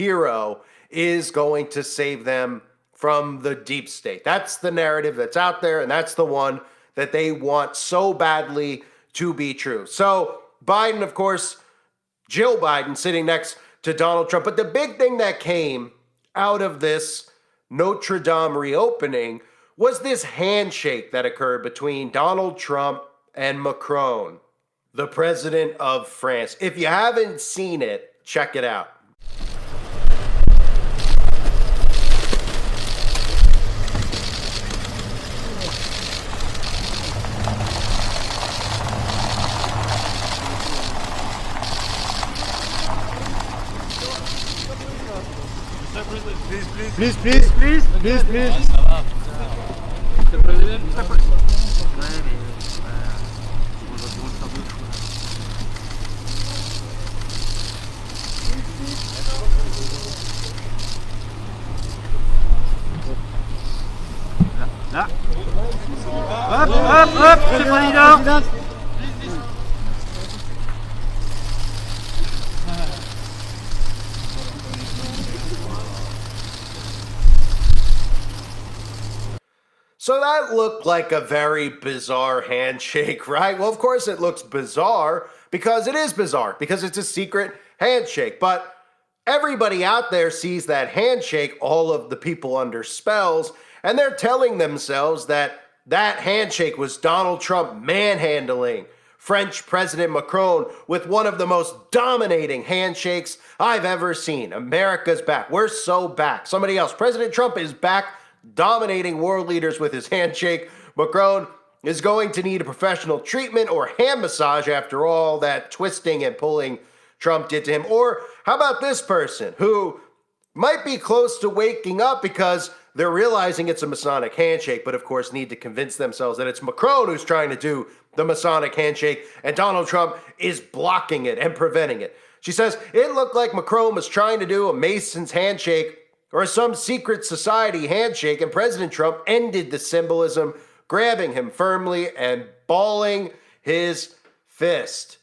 hero is going to save them from the deep state. That's the narrative that's out there, and that's the one that they want so badly to be true. So Biden, of course, Jill Biden sitting next to Donald Trump. But the big thing that came out of this Notre Dame reopening was this handshake that occurred between Donald Trump and Macron, the president of France. If you haven't seen it, check it out. Please. Là. Hop, c'est président. So that looked like a very bizarre handshake, right? Well, of course it looks bizarre because it is bizarre, because it's a secret handshake. But everybody out there sees that handshake, all of the people under spells, and they're telling themselves that that handshake was Donald Trump manhandling French President Macron with one of the most dominating handshakes I've ever seen. America's back. We're so back. Somebody else. President Trump is back, dominating world leaders with his handshake. Macron is going to need a professional treatment or hand massage after all that twisting and pulling Trump did to him. Or how about this person who might be close to waking up because they're realizing it's a Masonic handshake, but of course need to convince themselves that it's Macron who's trying to do the Masonic handshake and Donald Trump is blocking it and preventing it. She says it looked like Macron was trying to do a Mason's handshake or some secret society handshake, and President Trump ended the symbolism, grabbing him firmly and balling his fist.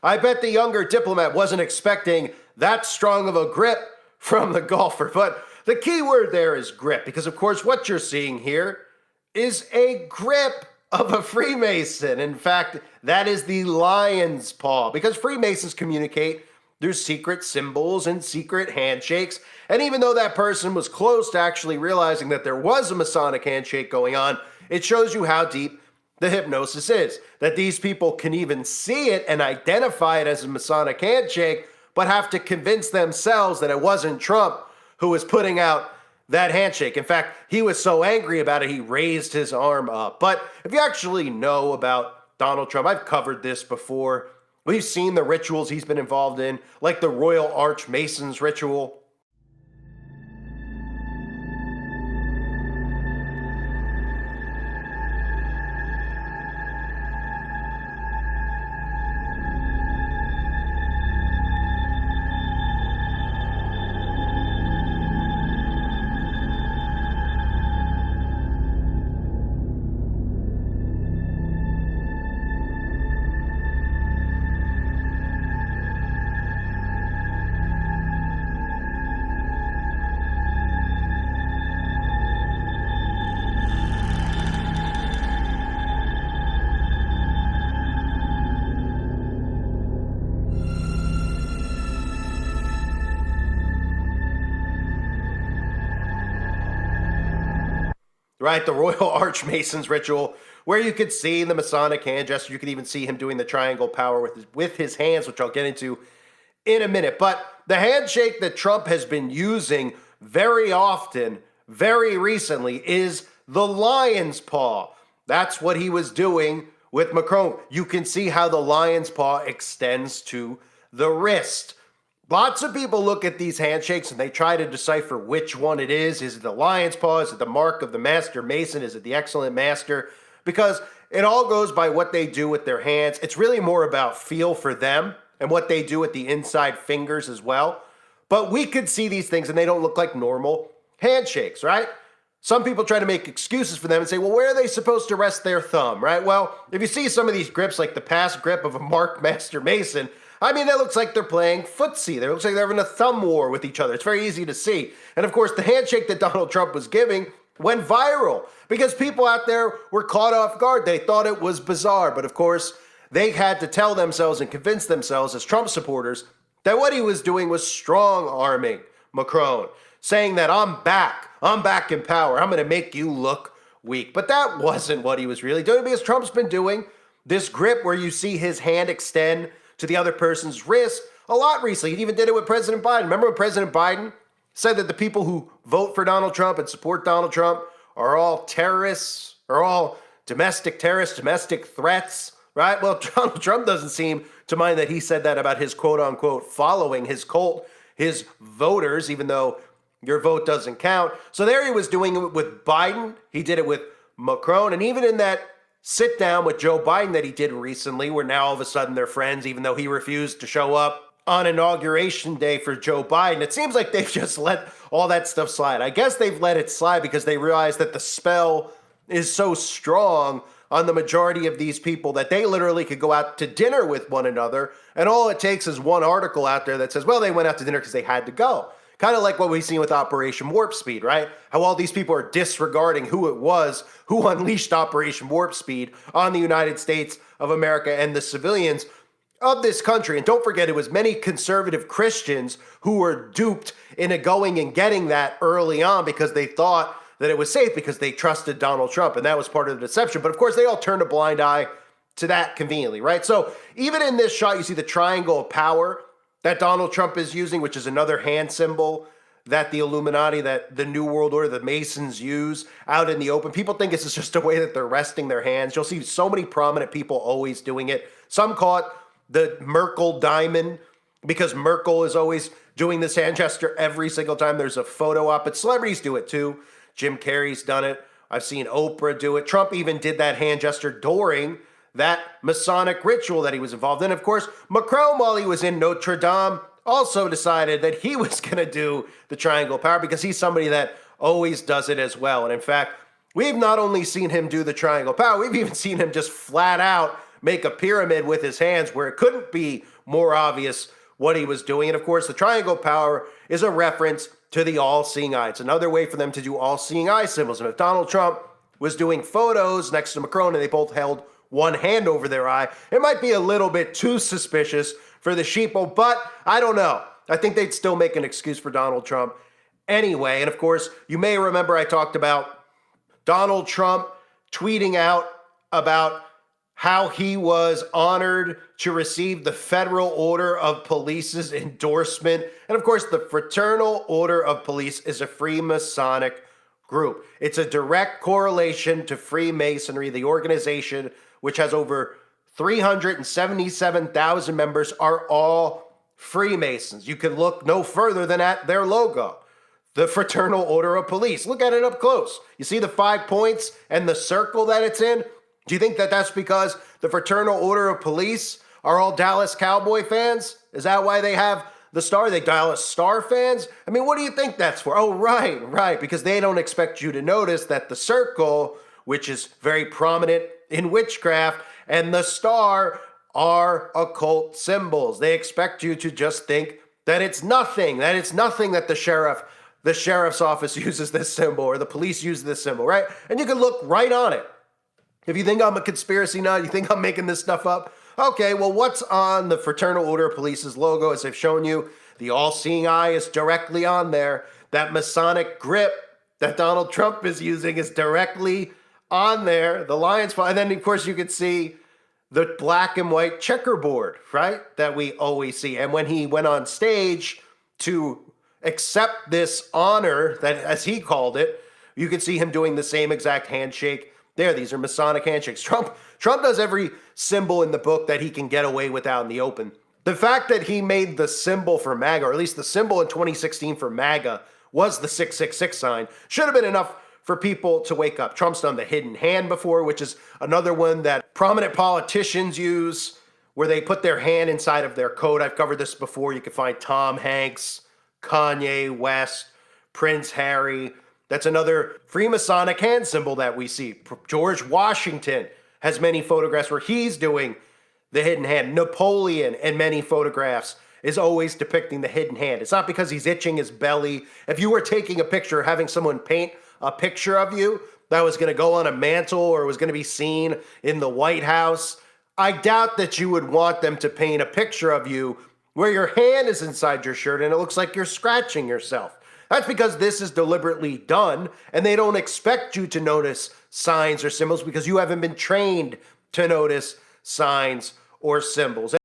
I bet the younger diplomat wasn't expecting that strong of a grip from the golfer, but the key word there is grip, because of course what you're seeing here is a grip of a Freemason. In fact, that is the lion's paw, because Freemasons communicate through secret symbols and secret handshakes. And even though that person was close to actually realizing that there was a Masonic handshake going on, it shows you how deep the hypnosis is. That these people can even see it and identify it as a Masonic handshake, but have to convince themselves that it wasn't Trump who was putting out that handshake. In fact, he was so angry about it, he raised his arm up. But if you actually know about Donald Trump, I've covered this before. We've seen the rituals he's been involved in, like the Royal Arch Masons ritual. Right, the Royal Arch Masons ritual, where you could see the Masonic hand gesture. You could even see him doing the triangle power with his hands, which I'll get into in a minute. But the handshake that Trump has been using very often, very recently, is the lion's paw. That's what he was doing with Macron. You can see how the lion's paw extends to the wrist. Lots of people look at these handshakes and they try to decipher which one it is. Is it the lion's paw? Is it the mark of the master mason? Is it the excellent master? Because it all goes by what they do with their hands. It's really more about feel for them and what they do with the inside fingers as well. But we could see these things and they don't look like normal handshakes, right? Some people try to make excuses for them and say, well, where are they supposed to rest their thumb, right? Well, if you see some of these grips, like the past grip of a marked master mason, I mean, it looks like they're playing footsie. It looks like they're having a thumb war with each other. It's very easy to see. And of course, the handshake that Donald Trump was giving went viral because people out there were caught off guard. They thought it was bizarre. But of course, they had to tell themselves and convince themselves as Trump supporters that what he was doing was strong-arming Macron, saying that I'm back in power, I'm going to make you look weak. But that wasn't what he was really doing, because Trump's been doing this grip where you see his hand extend to the other person's wrist a lot recently. He even did it with President Biden. Remember when President Biden said that the people who vote for Donald Trump and support Donald Trump are all terrorists, are all domestic terrorists, domestic threats, right? Well, Donald Trump doesn't seem to mind that he said that about his quote-unquote following, his cult, his voters, even though your vote doesn't count. So there he was doing it with Biden. He did it with Macron. And even in that sit down with Joe Biden that he did recently, where now all of a sudden they're friends, even though he refused to show up on Inauguration Day for Joe Biden, it seems like they've just let all that stuff slide. I guess they've let it slide because they realize that the spell is so strong on the majority of these people that they literally could go out to dinner with one another, and all it takes is one article out there that says, well, they went out to dinner because they had to go. Kind of like what we've seen with Operation Warp Speed, right? How all these people are disregarding who it was who unleashed Operation Warp Speed on the United States of America and the civilians of this country. And don't forget, it was many conservative Christians who were duped into going and getting that early on because they thought that it was safe because they trusted Donald Trump, and that was part of the deception. But of course, they all turned a blind eye to that conveniently, right? So even in this shot, you see the triangle of power that Donald Trump is using, which is another hand symbol that the Illuminati, that the New World Order, the Masons use out in the open. People think it's just a way that they're resting their hands. You'll see so many prominent people always doing it. Some call it the Merkel diamond because Merkel is always doing this hand gesture every single time there's a photo op, but celebrities do it too. Jim Carrey's done it. I've seen Oprah do it. Trump even did that hand gesture during that Masonic ritual that he was involved in. Of course, Macron, while he was in Notre Dame, also decided that he was going to do the triangle of power because he's somebody that always does it as well. And in fact, we've not only seen him do the triangle of power, we've even seen him just flat out make a pyramid with his hands where it couldn't be more obvious what he was doing. And of course, the triangle of power is a reference to the all-seeing eye. It's another way for them to do all-seeing eye symbols. And if Donald Trump was doing photos next to Macron and they both held one hand over their eye, it might be a little bit too suspicious for the sheeple, but I don't know. I think they'd still make an excuse for Donald Trump anyway. And of course, you may remember I talked about Donald Trump tweeting out about how he was honored to receive the Federal Order of Police's endorsement. And of course, the Fraternal Order of Police is a Freemasonic group. It's a direct correlation to Freemasonry, the organization which has over 377,000 members, are all Freemasons. You can look no further than at their logo, the Fraternal Order of Police. Look at it up close. You see the 5 points and the circle that it's in? Do you think that that's because the Fraternal Order of Police are all Dallas Cowboy fans? Is that why they have the star? Are they Dallas Star fans? I mean, what do you think that's for? Oh, right. Because they don't expect you to notice that the circle, which is very prominent in witchcraft, and the star are occult symbols. They expect you to just think that it's nothing, that the sheriff's office uses this symbol or the police use this symbol, right? And you can look right on it. If you think I'm a conspiracy nut, you think I'm making this stuff up, okay, well, what's on the Fraternal Order of Police's logo? As I've shown you, the all-seeing eye is directly on there. That Masonic grip that Donald Trump is using is directly on there. The lion's paw, and then of course you could see the black and white checkerboard, right, that we always see. And when he went on stage to accept this honor, that as he called it, you could see him doing the same exact handshake there. These are Masonic handshakes. Trump does every symbol in the book that he can get away with out in the open. The fact that he made the symbol for MAGA, or at least the symbol in 2016 for MAGA, was the 666 sign, should have been enough for people to wake up. Trump's done the hidden hand before, which is another one that prominent politicians use, where they put their hand inside of their coat. I've covered this before. You can find Tom Hanks, Kanye West, Prince Harry. That's another Freemasonic hand symbol that we see. George Washington has many photographs where he's doing the hidden hand. Napoleon, in many photographs, is always depicting the hidden hand. It's not because he's itching his belly. If you were taking a picture, having someone paint a picture of you that was going to go on a mantle or was going to be seen in the White House, I doubt that you would want them to paint a picture of you where your hand is inside your shirt and it looks like you're scratching yourself. That's because this is deliberately done, and they don't expect you to notice signs or symbols because you haven't been trained to notice signs or symbols.